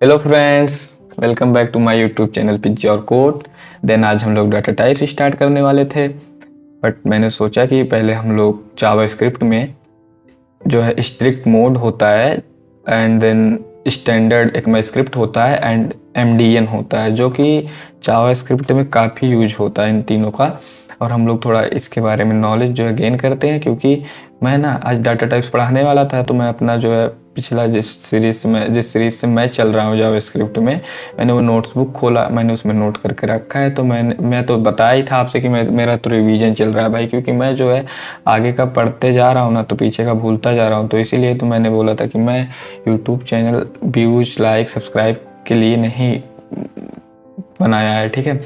Hello friends, welcome back to my YouTube channel pizza और code. Then आज हम लोग डाटा टाइप स्टार्ट करने वाले थे, बट मैंने सोचा कि पहले हम लोग जावास्क्रिप्ट में जो है स्ट्रिक्ट मोड होता है एंड देन स्टैंडर्ड ECMAScript होता है एंड MDN होता है, जो कि जावास्क्रिप्ट में काफ़ी यूज होता है इन तीनों का। और हम लोग थोड़ा इसके बारे में नॉलेज जो है गेन करते हैं, क्योंकि मैं ना आज डाटा टाइप्स पढ़ाने वाला था, तो मैं अपना जो है पिछला जिस सीरीज से मैं चल रहा हूँ जावास्क्रिप्ट में, मैंने वो नोट्सबुक खोला, मैंने उसमें नोट करके रखा है। तो मैं तो बताया ही था आपसे कि मेरा तो रिवीजन चल रहा है भाई, क्योंकि मैं जो है आगे का पढ़ते जा रहा हूँ ना, तो पीछे का भूलता जा रहा हूँ। तो इसीलिए तो मैंने बोला था कि मैं YouTube channel views like subscribe के लिए नहीं बनाया है, ठीक है।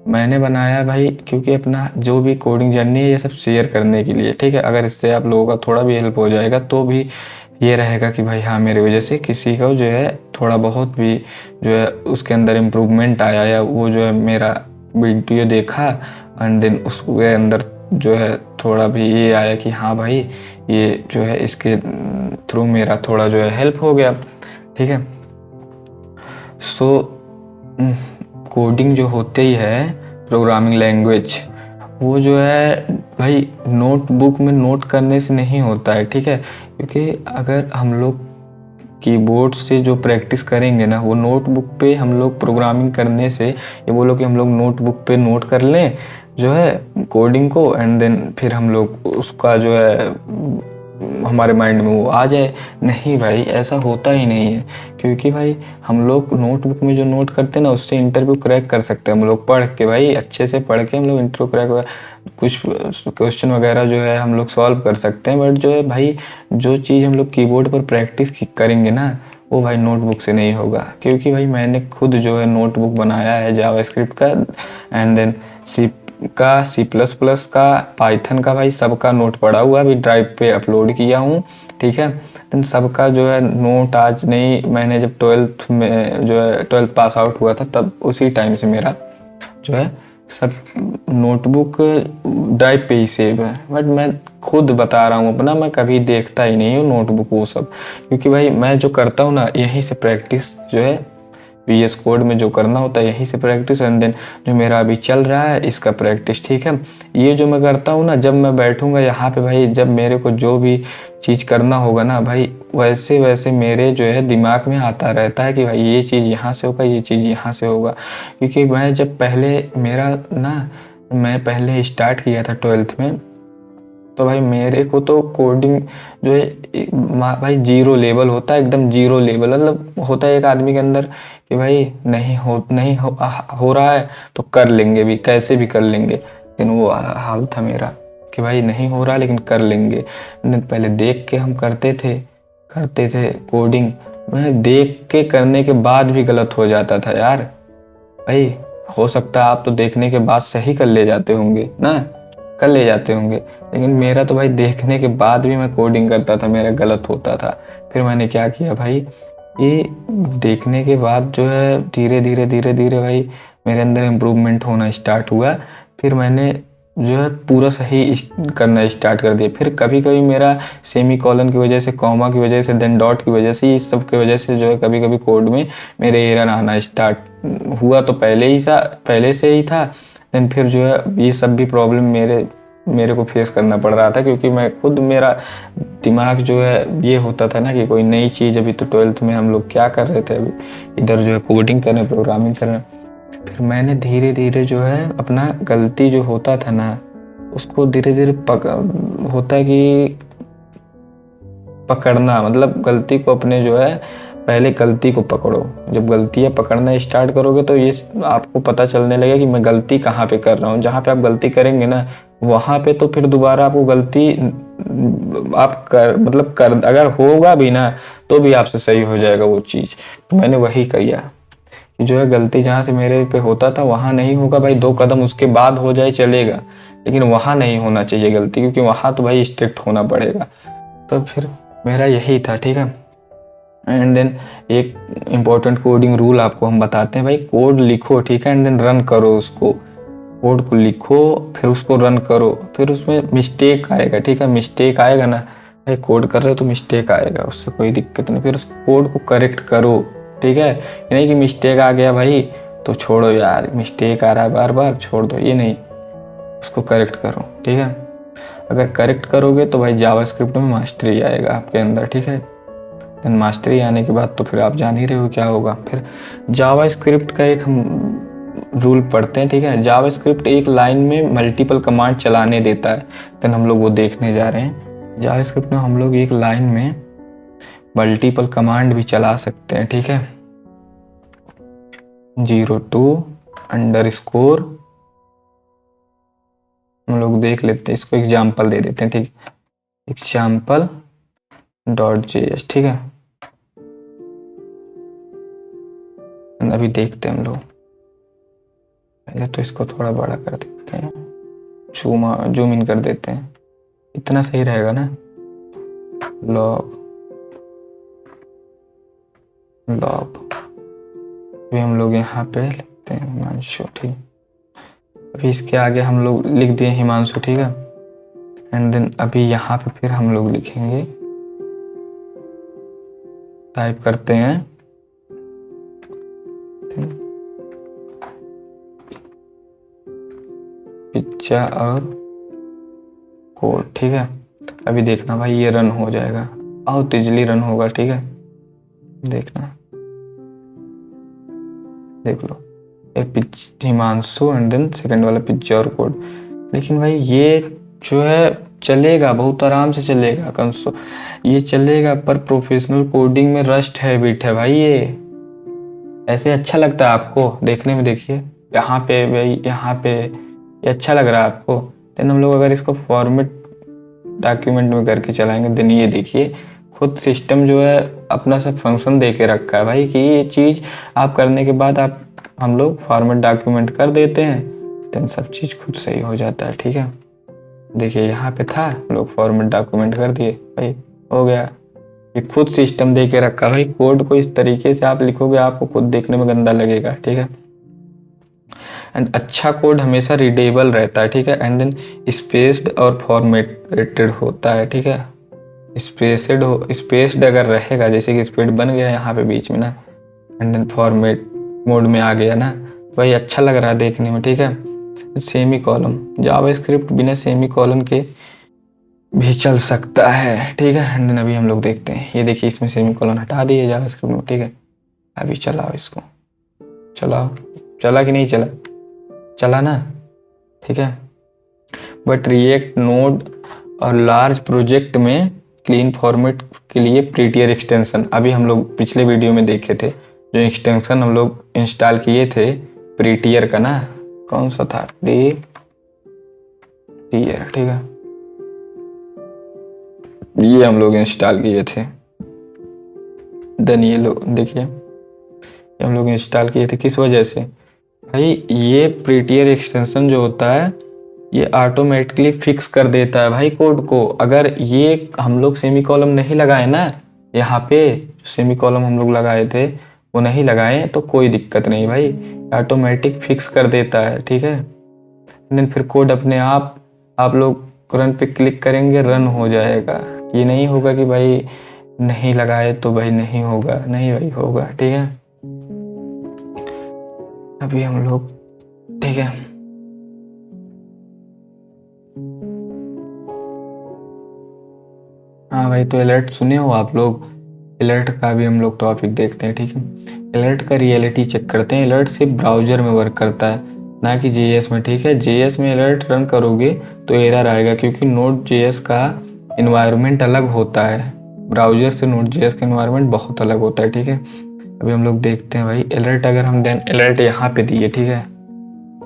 मैंने बनाया भाई क्योंकि अपना जो भी कोडिंग जर्नी है ये सब शेयर करने के लिए, ठीक है। अगर इससे आप लोगों का थोड़ा भी हेल्प हो जाएगा तो भी ये रहेगा कि भाई हाँ, मेरी वजह से किसी को जो है थोड़ा बहुत भी जो है उसके अंदर इम्प्रूवमेंट आया, या वो जो है मेरा वीडियो देखा एंड देन उसके अंदर जो है थोड़ा भी ये आया कि हाँ भाई, ये जो है इसके थ्रू मेरा थोड़ा जो है हेल्प हो गया, ठीक है। सो कोडिंग जो होते ही है प्रोग्रामिंग लैंग्वेज, वो जो है भाई नोटबुक में नोट करने से नहीं होता है, ठीक है। क्योंकि अगर हम लोग कीबोर्ड से जो प्रैक्टिस करेंगे ना, वो नोटबुक पे हम लोग प्रोग्रामिंग करने से, ये बोलो कि हम लोग नोटबुक पे नोट कर लें जो है कोडिंग को एंड देन फिर हम लोग उसका जो है हमारे माइंड में वो आ जाए, नहीं भाई, ऐसा होता ही नहीं है। क्योंकि भाई हम लोग नोटबुक में जो नोट करते हैं ना, उससे इंटरव्यू क्रैक कर सकते हैं हम लोग पढ़ के, भाई अच्छे से पढ़ के हम लोग इंटरव्यू क्रैक, कुछ क्वेश्चन वगैरह जो है हम लोग सॉल्व कर सकते हैं। बट जो है भाई, जो चीज़ हम लोग कीबोर्ड पर प्रैक्टिस करेंगे ना, वो भाई नोटबुक से नहीं होगा। क्योंकि भाई मैंने खुद जो है नोटबुक बनाया है जावास्क्रिप्ट का एंड देन C++ का, पाइथन का, भाई सबका नोट पड़ा हुआ अभी ड्राइव पे अपलोड किया हूँ, ठीक है। देन सबका जो है नोट आज नहीं, मैंने जब 12th में जो है 12th पास आउट हुआ था, तब उसी टाइम से मेरा जो है सब नोटबुक ड्राइव पे ही सेव है। बट मैं खुद बता रहा हूँ अपना, मैं कभी देखता ही नहीं हूँ नोटबुक वो सब, क्योंकि भाई मैं जो करता हूँ ना, यहीं से प्रैक्टिस जो है VS कोड में जो करना होता है यहीं से प्रैक्टिस, एंड देन जो मेरा अभी चल रहा है इसका प्रैक्टिस, ठीक है। ये जो मैं करता हूँ ना, जब मैं बैठूंगा यहाँ पे भाई, जब मेरे को जो भी चीज़ करना होगा ना भाई, वैसे वैसे मेरे जो है दिमाग में आता रहता है कि भाई ये चीज़ यहाँ से होगा, ये चीज़ यहाँ से होगा। क्योंकि मैं जब पहले मेरा ना, मैं पहले स्टार्ट किया था 12th में, तो भाई मेरे को तो कोडिंग जो है भाई जीरो लेवल होता है, एकदम जीरो लेवल। मतलब होता है एक आदमी के अंदर कि भाई नहीं हो रहा है तो कर लेंगे भी, कैसे भी कर लेंगे। लेकिन वो हाल था मेरा कि भाई नहीं हो रहा लेकिन कर लेंगे। पहले देख के हम करते थे कोडिंग, मैं देख के करने के बाद भी गलत हो जाता था यार। भाई हो सकता है आप तो देखने के बाद सही कर ले जाते होंगे ना, कर ले जाते होंगे, लेकिन मेरा तो भाई देखने के बाद भी मैं कोडिंग करता था, मेरा गलत होता था। फिर मैंने क्या किया भाई, ये देखने के बाद जो है धीरे धीरे भाई मेरे अंदर इम्प्रूवमेंट होना स्टार्ट हुआ। फिर मैंने जो है पूरा सही करना स्टार्ट कर दिया। फिर कभी कभी मेरा सेमी कॉलन की वजह से, कॉमा की वजह से, देन डॉट की वजह से, इस सब की वजह से जो है कभी कभी कोड में मेरे एरर आना स्टार्ट हुआ। तो पहले से ही था। देन फिर जो है ये सब भी प्रॉब्लम मेरे को फेस करना पड़ रहा था, क्योंकि मैं खुद, मेरा दिमाग जो है ये होता था ना कि कोई नई चीज़, अभी तो 12th में हम लोग क्या कर रहे थे, अभी इधर जो है कोडिंग कर रहे हैं, प्रोग्रामिंग कर रहे हैं। फिर मैंने धीरे धीरे जो है अपना गलती जो होता था ना, उसको धीरे धीरे होता है कि पकड़ना, मतलब गलती को अपने जो है, पहले गलती को पकड़ो। जब गलतियाँ पकड़ना स्टार्ट करोगे तो ये आपको पता चलने लगेगा कि मैं गलती कहाँ पे कर रहा हूँ। जहाँ पे आप गलती करेंगे ना, वहाँ पे तो फिर दोबारा आपको गलती आप कर अगर होगा भी ना, तो भी आपसे सही हो जाएगा वो चीज़। तो मैंने वही किया कि जो है गलती जहाँ से मेरे पे होता था वहाँ नहीं होगा भाई, 2 कदम उसके बाद हो जाए चलेगा, लेकिन वहाँ नहीं होना चाहिए गलती, क्योंकि वहाँ तो भाई स्ट्रिक्ट होना पड़ेगा। तो फिर मेरा यही था, ठीक है। एंड देन एक इम्पोर्टेंट कोडिंग रूल आपको हम बताते हैं भाई, कोड लिखो, ठीक है, एंड देन रन करो उसको। कोड को लिखो फिर उसको रन करो, फिर उसमें मिस्टेक आएगा, ठीक है, मिस्टेक आएगा ना भाई, कोड कर रहे हो तो मिस्टेक आएगा, उससे कोई दिक्कत नहीं। फिर उस कोड को करेक्ट करो, ठीक है, ये नहीं कि मिस्टेक आ गया भाई तो छोड़ो यार, मिस्टेक आ रहा है बार बार छोड़ दो, ये नहीं, उसको करेक्ट करो। ठीक है, अगर करेक्ट करोगे तो भाई जावास्क्रिप्ट में मास्टरी आएगा आपके अंदर। ठीक है, देन मास्टरी आने के बाद तो फिर आप जान ही रहे हो क्या होगा। फिर जावास्क्रिप्ट का एक हम रूल पढ़ते हैं। ठीक है, जावास्क्रिप्ट एक लाइन में मल्टीपल कमांड चलाने देता है, देन हम लोग वो देखने जा रहे हैं। जावास्क्रिप्ट में हम लोग एक लाइन में मल्टीपल कमांड भी चला सकते हैं। ठीक है, 02__ हम लोग देख लेते हैं, इसको एग्जाम्पल दे देते हैं। ठीक, example.js। ठीक है, अभी देखते हैं हम लोग। पहले तो इसको थोड़ा बड़ा कर देते हैं, जूम इन कर देते हैं, इतना सही रहेगा ना। लॉग अभी हम लोग यहाँ पे लिखते हैं हिमांशु। ठीक, अभी इसके आगे हम लोग लिख दिए हिमांशु। ठीक है, एंड देन अभी यहाँ पे फिर हम लोग लिखेंगे, टाइप करते हैं पिज्जा और कोड। ठीक है, अभी देखना भाई ये रन हो जाएगा, बहुत इजली रन होगा। ठीक है, देखना, देख लो, हिमांशु एंड देन सेकंड वाला पिज्जा और कोड। लेकिन भाई ये जो है चलेगा, बहुत आराम से चलेगा, ये चलेगा, पर प्रोफेशनल कोडिंग में रस्ट हैबिट है भाई। ये ऐसे अच्छा लगता है आपको देखने में, देखिए यहाँ पे भाई, यहाँ पे ये अच्छा लग रहा है आपको। देन हम लोग अगर इसको फॉर्मेट डॉक्यूमेंट में करके चलाएंगे, देन ये देखिए खुद सिस्टम जो है अपना सब फंक्शन दे के रखा है भाई कि ये चीज़ आप करने के बाद हम लोग फॉर्मेट डॉक्यूमेंट कर देते हैं, देन सब चीज़ खुद सही हो जाता है। ठीक है, देखिए यहाँ पे था, हम लोग फॉर्मेट डॉक्यूमेंट कर दिए भाई, हो गया। ये खुद सिस्टम दे के रखा भाई, कोड को इस तरीके से आप लिखोगे आपको खुद देखने में गंदा लगेगा। ठीक है, एंड अच्छा कोड हमेशा रीडेबल रहता है। ठीक है, एंड देन स्पेस्ड और फॉर्मेटेड होता है। ठीक है, स्पेस्ड अगर रहेगा, जैसे कि स्पेड बन गया यहाँ पे बीच में ना, एंड देन फॉर्मेट मोड में आ गया ना, भाई अच्छा लग रहा है देखने में। ठीक है, सेमी कॉलम, जावास्क्रिप्ट बिना सेमी कॉलन के भी चल सकता है। ठीक है, एंड देन अभी हम लोग देखते हैं, ये देखिए इसमें सेमी कॉलन हटा दिए जावास्क्रिप्ट में। ठीक है, अभी चलाओ इसको, चलाओ, चला कि नहीं चला, चला ना। ठीक है, बट रिएक्ट नोड और लार्ज प्रोजेक्ट में क्लीन फॉर्मेट के लिए प्रीटियर एक्सटेंशन, अभी हम लोग पिछले वीडियो में देखे थे, जो एक्सटेंशन हम लोग इंस्टॉल किए थे प्रीटियर का ना, कौन सा था, प्रीटियर। ठीक है, ये हम लोग इंस्टॉल किए थे। देन ये लोग देखिए, ये हम लोग इंस्टॉल किए थे, किस वजह से भाई, ये प्रीटियर एक्सटेंशन जो होता है ये ऑटोमेटिकली फिक्स कर देता है भाई कोड को। अगर ये हम लोग सेमी कॉलम नहीं लगाए ना, यहाँ पे सेमी कॉलम हम लोग लगाए थे वो नहीं लगाए तो कोई दिक्कत नहीं भाई, ऑटोमेटिक फिक्स कर देता है। ठीक है, देन फिर कोड अपने आप लोग रन पे क्लिक करेंगे, रन हो जाएगा। ये नहीं होगा कि भाई नहीं लगाए तो भाई नहीं होगा, नहीं भाई होगा। ठीक है, अभी हम लोग, ठीक है, हाँ भाई, तो अलर्ट सुने हो आप लोग, अलर्ट का भी हम लोग टॉपिक देखते हैं। ठीक है, अलर्ट का रियलिटी चेक करते हैं। अलर्ट सिर्फ ब्राउजर में वर्क करता है, ना कि जेएस में। ठीक है, जेएस में अलर्ट रन करोगे तो एरर आएगा, क्योंकि नोड जेएस का इन्वायरमेंट अलग होता है, ब्राउजर से नोड जेएस का इन्वायरमेंट बहुत अलग होता है। ठीक है, अभी हम लोग देखते हैं भाई अलर्ट, अगर हम देन अलर्ट यहाँ पे दिए। ठीक है,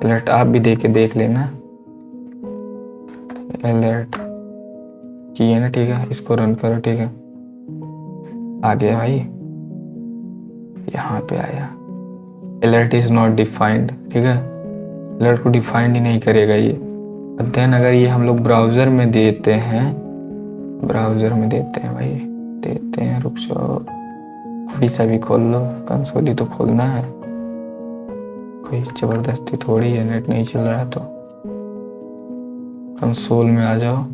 अलर्ट आप भी देख लेना, अलर्ट किए ना। ठीक है, इसको रन करो। ठीक है, आ गया भाई, यहाँ पे आया, अलर्ट इज नॉट डिफाइंड। ठीक है, अलर्ट को डिफाइंड ही नहीं करेगा ये। देन अगर ये हम लोग ब्राउजर में देते हैं, भाई देते हैं, रुक जाओ, अभी सभी खोल लो, कंसोल ही तो खोलना है, कोई जबरदस्ती थोड़ी है, नेट नहीं चल रहा है तो कंसोल में आ जाओ,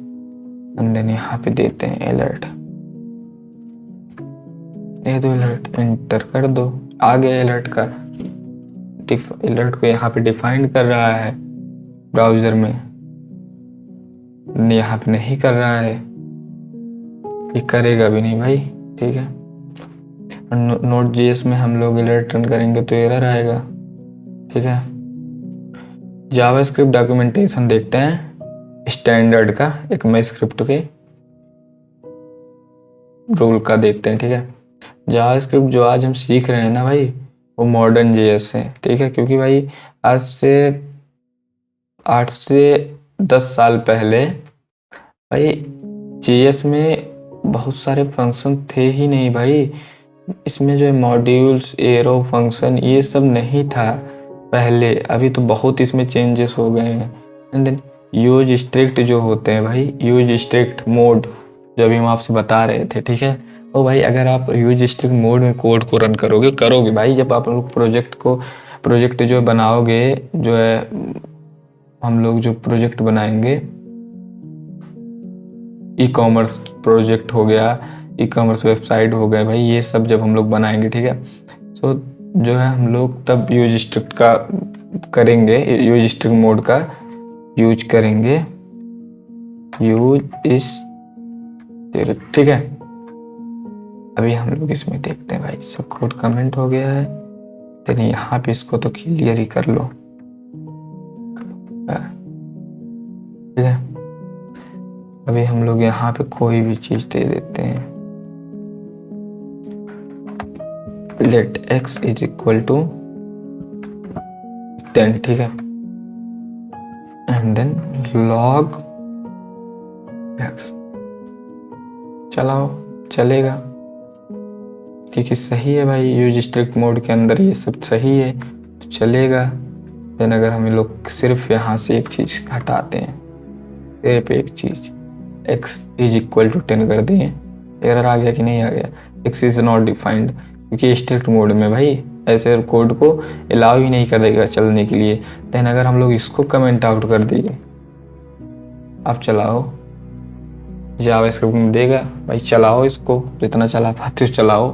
देन यहाँ पे देते हैं अलर्ट, दे दो अलर्ट, एंटर कर दो, आ गया अलर्ट का, अलर्ट को यहाँ पे डिफाइन कर रहा है ब्राउज़र में, यहाँ पे नहीं कर रहा है, ये करेगा भी नहीं भाई। ठीक है, Node.js में हम लोग अलर्ट रन करेंगे तो एरर आएगा। ठीक है, जावास्क्रिप्ट डॉक्यूमेंटेशन देखते हैं स्टैंडर्ड का, एक मैं स्क्रिप्ट के रूल का देखते हैं। ठीक है, जावास्क्रिप्ट जो आज हम सीख रहे हैं ना भाई, वो मॉडर्न जेएस है। ठीक है, क्योंकि भाई आज से 8 से 10 साल पहले भाई जेएस में बहुत सारे फंक्शन थे ही नहीं भाई, इसमें जो है मॉड्यूल्स, एरो फंक्शन, ये सब नहीं था पहले। अभी तो बहुत इसमें चेंजेस हो गए हैं। एंड देन यूज स्ट्रिक्ट जो होते हैं भाई, यूज स्ट्रिक्ट मोड जो अभी हम आपसे बता रहे थे। ठीक है, तो भाई अगर आप यूज स्ट्रिक्ट मोड में कोड को रन करोगे भाई, जब आप लोग प्रोजेक्ट जो बनाओगे, जो है हम लोग जो प्रोजेक्ट बनाएंगे, ई कॉमर्स प्रोजेक्ट हो गया, ई कॉमर्स वेबसाइट हो गए भाई, ये सब जब हम लोग बनाएंगे, ठीक है, तो जो है हम लोग तब यूज स्ट्रिक्ट का करेंगे, यूज स्ट्रिक्ट मोड का यूज करेंगे, यूज इस। ठीक है, अभी हम लोग इसमें देखते हैं भाई, सब कोड कमेंट हो गया है, तो यहाँ पे इसको तो क्लियर ही कर लो। ठीक है, अभी हम लोग यहाँ पे कोई भी चीज दे देते हैं, let x is equal to 10। ठीक है, एंड देन log x, चलाओ, चलेगा क्योंकि सही है भाई, यूज स्ट्रिक्ट मोड के अंदर ये सब सही है तो चलेगा। देन अगर हम लोग सिर्फ यहाँ से एक चीज हटाते हैं, सिर्फ एक चीज x इज इक्वल टू 10 कर दिए, एरर आ गया कि नहीं आ गया, x इज नॉट डिफाइंड, क्योंकि स्ट्रिक्ट मोड में भाई ऐसे कोड को अलाउ ही नहीं करेगा चलने के लिए। देन अगर हम लोग इसको कमेंट आउट कर दिए, आप चलाओ, जावास्क्रिप्ट में देगा भाई, चलाओ इसको, जितना चला पाते हो चलाओ।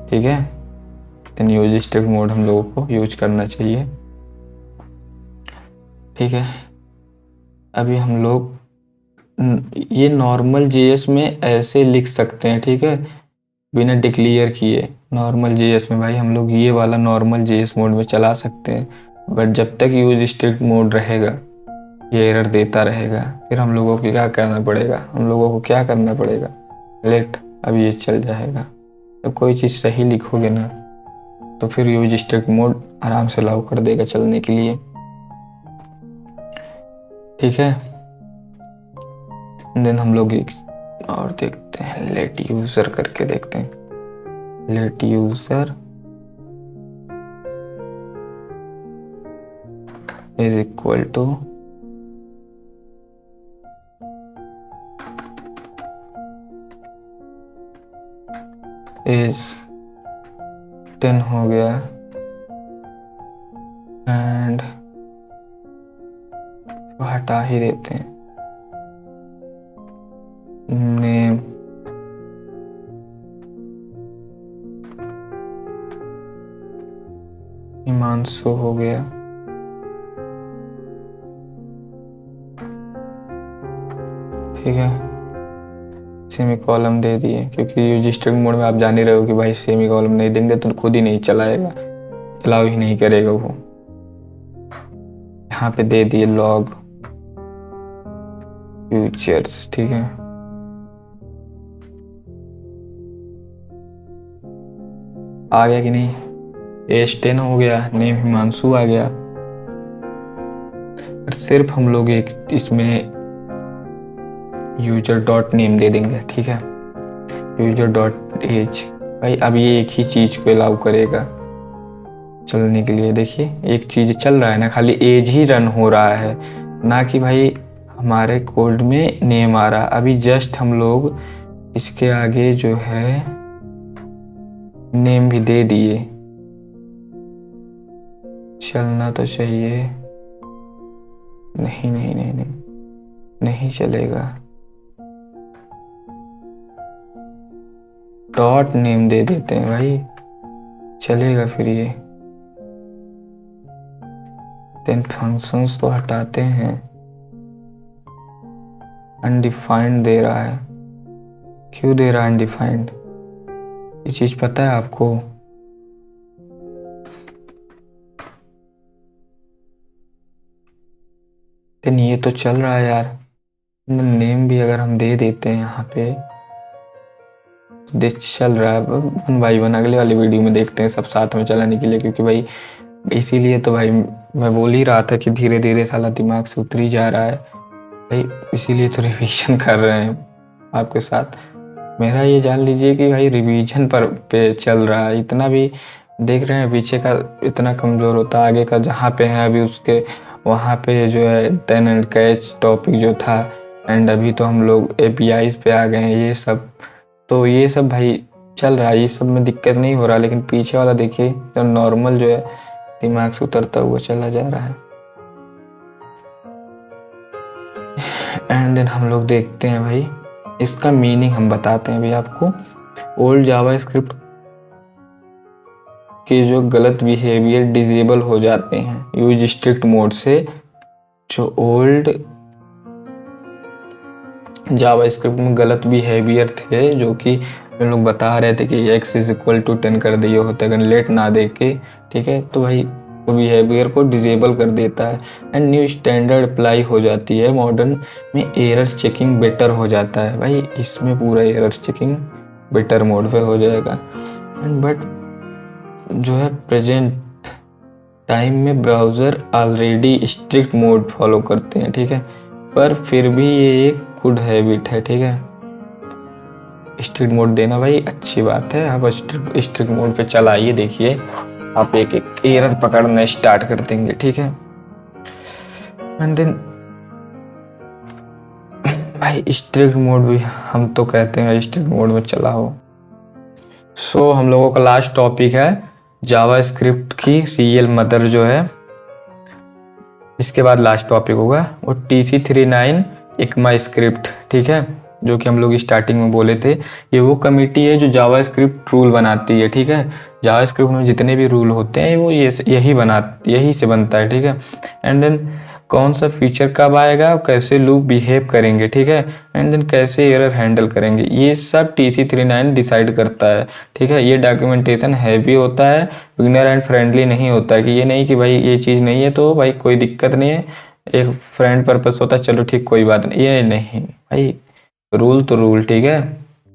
ठीक है, देन यूज स्ट्रिक्ट मोड हम लोगों को यूज करना चाहिए। ठीक है, अभी हम लोग ये नॉर्मल जेएस में ऐसे लिख सकते हैं। ठीक है, बिना डिक्लेयर किए नॉर्मल जेएस में भाई हम लोग ये वाला नॉर्मल जेएस मोड में चला सकते हैं, बट जब तक यूज स्ट्रिक्ट मोड रहेगा ये एरर देता रहेगा। फिर हम लोगों को क्या करना पड़ेगा, लेट, अब ये चल जाएगा। जब कोई चीज़ सही लिखोगे ना तो फिर यूज स्ट्रिक्ट मोड आराम से अलाउ कर देगा चलने के लिए। ठीक है, देन हम लोग एक और देखते हैं, लेट यूजर करके देखते हैं, let user is equal to is 10 हो गया, एंड हटा ही देते हैं, नेम हिमांशु हो गया। ठीक है, सेमी कॉलम दे दिए, क्योंकि यूज स्ट्रिक्ट मोड में आप जान ही रहे हो कि भाई सेमी कॉलम नहीं देंगे तो खुद ही नहीं चलाएगा, अलाउ ही नहीं करेगा वो। यहाँ पे दे दिए लॉग यूजर्स। ठीक है, आ गया कि नहीं, एज 10 हो गया, नेम हिमांशु आ गया। और सिर्फ हम लोग एक इसमें यूजर डॉट नेम दे देंगे। ठीक है, यूजर डॉट एज, भाई अब ये एक ही चीज को अलाउ करेगा चलने के लिए। देखिए एक चीज चल रहा है ना, खाली एज ही रन हो रहा है, ना कि भाई हमारे कोड में नेम आ रहा। अभी जस्ट हम लोग इसके आगे जो है नेम भी दे दिए, चलना तो चाहिए। नहीं नहीं नहीं नहीं, नहीं चलेगा, डॉट नेम दे देते हैं भाई, चलेगा फिर ये। देन फंक्शंस तो हटाते हैं, अनडिफाइंड दे रहा है, क्यों दे रहा है अनडिफाइंड, ये चीज पता है आपको? देन ये तो चल रहा है यार, नेम भी अगर हम दे देते हैं यहाँ पे तो देख चल रहा है। 1 बाई 1 अगले वाली वीडियो में देखते हैं सब साथ में चलाने के लिए, क्योंकि भाई इसीलिए तो भाई मैं बोल ही रहा था कि धीरे धीरे साला दिमाग से उतर ही जा रहा है भाई, इसीलिए तो रिवीजन कर रहे हैं आपके साथ। मेरा ये जान लीजिए कि भाई रिवीजन पे चल रहा है, इतना भी देख रहे हैं पीछे का इतना कमज़ोर होता, आगे का जहाँ पे है अभी उसके वहाँ पे जो है 10 एंड कैच टॉपिक जो था, एंड अभी तो हम लोग APIs पे आ गए हैं, ये सब तो ये सब भाई चल रहा है, ये सब में दिक्कत नहीं हो रहा, लेकिन पीछे वाला देखिए जो नॉर्मल जो है दिमाग से उतरता हुआ चला जा रहा है। एंड देन हम लोग देखते हैं भाई इसका मीनिंग हम बताते हैं भाई आपको। ओल्ड जावास्क्रिप्ट के जो गलत बिहेवियर डिसेबल हो जाते हैं यूज स्ट्रिक्ट मोड से। जो ओल्ड जावास्क्रिप्ट में गलत बिहेवियर थे, जो कि हम लोग बता रहे थे कि x = 10 कर दिए होते अगर लेट ना दे के, ठीक है, तो भाई वो बिहेवियर को डिसेबल कर देता है। एंड न्यू स्टैंडर्ड अप्लाई हो जाती है, मॉडर्न में एरर चेकिंग बेटर हो जाता है भाई, इसमें पूरा एरर चेकिंग बेटर मोड पे हो जाएगा। एंड बट जो है प्रेजेंट टाइम में browser already strict mode follow करते हैं, ठीक है, पर फिर भी ये एक गुड हैबिट है, ठीक है, स्ट्रिक्ट मोड देना भाई अच्छी बात है। आप स्ट्रिक्ट मोड पे चलाइए, देखिए आप एक एक एरर पकड़ना स्टार्ट कर देंगे, ठीक है। एंड देन भाई स्ट्रिक्ट मोड भी हम तो कहते हैं स्ट्रिक्ट मोड में चलाओ। सो हम लोगों का लास्ट टॉपिक है जावास्क्रिप्ट की रियल मदर जो है, इसके बाद लास्ट टॉपिक होगा वो TC39 ECMAScript, ठीक है, जो कि हम लोग स्टार्टिंग में बोले थे। ये वो कमेटी है जो जावास्क्रिप्ट रूल बनाती है, ठीक है, जावास्क्रिप्ट में जितने भी रूल होते हैं वो यही से बनता है, ठीक है। एंड देन कौन सा फीचर कब आएगा, कैसे लूप बिहेव करेंगे, ठीक है, एंड देन कैसे एरर हैंडल करेंगे, ये सब TC39 डिसाइड करता है, ठीक है। ये डॉक्यूमेंटेशन हैवी होता है, बिगिनर एंड फ्रेंडली नहीं होता है, कि ये नहीं कि भाई ये चीज़ नहीं है तो भाई कोई दिक्कत नहीं है, एक फ्रेंड पर्पस होता है, चलो ठीक कोई बात नहीं, ये नहीं भाई, रूल तो रूल, ठीक है,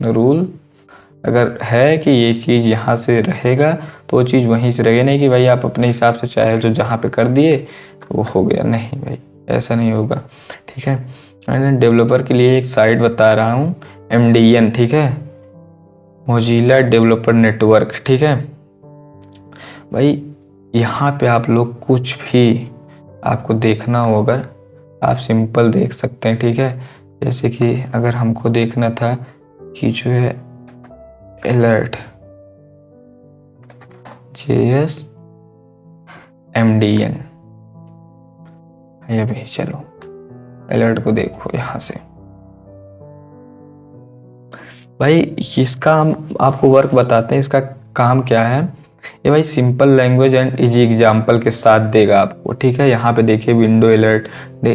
रूल अगर है कि ये चीज़ यहाँ से रहेगा तो वो चीज़ वहीं से रहेगी, नहीं कि भाई आप अपने हिसाब से चाहे जो जहाँ पे कर दिए वो हो गया, नहीं भाई ऐसा नहीं होगा, ठीक है। एंड डेवलपर के लिए एक साइट बता रहा हूँ MDN, ठीक है, मोजिला डेवलपर नेटवर्क, ठीक है भाई। यहाँ पे आप लोग कुछ भी आपको देखना होगा आप सिंपल देख सकते हैं, ठीक है। जैसे कि अगर हमको देखना था कि जो है अलर्ट JS MDN, अभी चलो अलर्ट को देखो यहाँ से भाई, इसका हम आपको वर्क बताते हैं, इसका काम क्या है। ये भाई simple language and easy example के साथ देगा आपको, ठीक है। यहाँ पे देखिए window alert the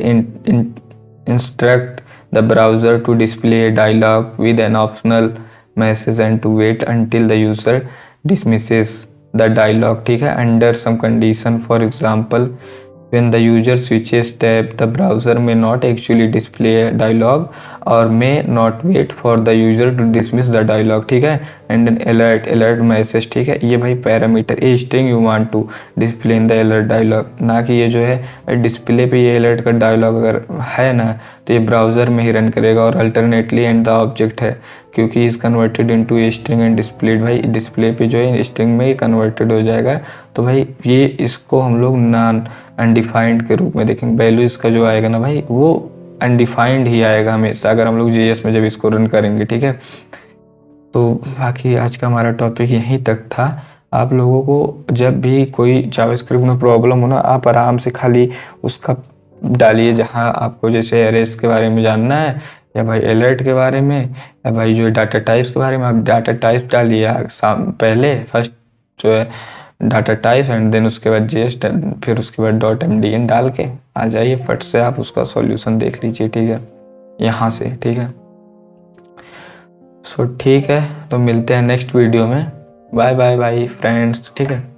instruct the browser to display dialog with an optional message and to wait until the user dismisses the dialog, ठीक है, under some condition. For example when the user switches tab, the browser may not actually display a dialog or may not wait for the user to dismiss the dialog, ठीक है। and then alert message, ठीक है, ये भाई parameter a string you want to display in the alert dialog, ना कि ये जो है डिस्प्ले पे ये अलर्ट का डायलॉग अगर है ना तो ये ब्राउज़र में ही रन करेगा, और अल्टरनेटली एंड द ऑब्जेक्ट है क्योंकि is converted into a string and displayed, भाई डिस्प्ले पे जो है स्ट्रिंग में ही कन्वर्टेड हो जाएगा। तो भाई ये इसको हम लोग नॉन अनडिफाइंड के रूप में देखेंगे, वैल्यू इसका जो आएगा ना भाई वो अनडिफाइंड ही आएगा हमेशा अगर हम लोग JS में जब इसको रन करेंगे, ठीक है। तो बाकी आज का हमारा टॉपिक यहीं तक था। आप लोगों को जब भी कोई जावास्क्रिप्ट में प्रॉब्लम हो ना, आप आराम से खाली उसका डालिए जहां आपको, जैसे एरेस के बारे में जानना है या भाई अलर्ट के बारे में या भाई जो डाटा टाइप्स के बारे में, आप डाटा टाइप्स डालिए पहले फर्स्ट जो है डाटा टाइप एंड देन उसके बाद JS, फिर उसके बाद .mdn डाल के आ जाइए, फट से आप उसका सॉल्यूशन देख लीजिए, ठीक है, यहाँ से, ठीक है। सो ठीक है, तो मिलते हैं नेक्स्ट वीडियो में। बाय बाय बाय फ्रेंड्स, ठीक है।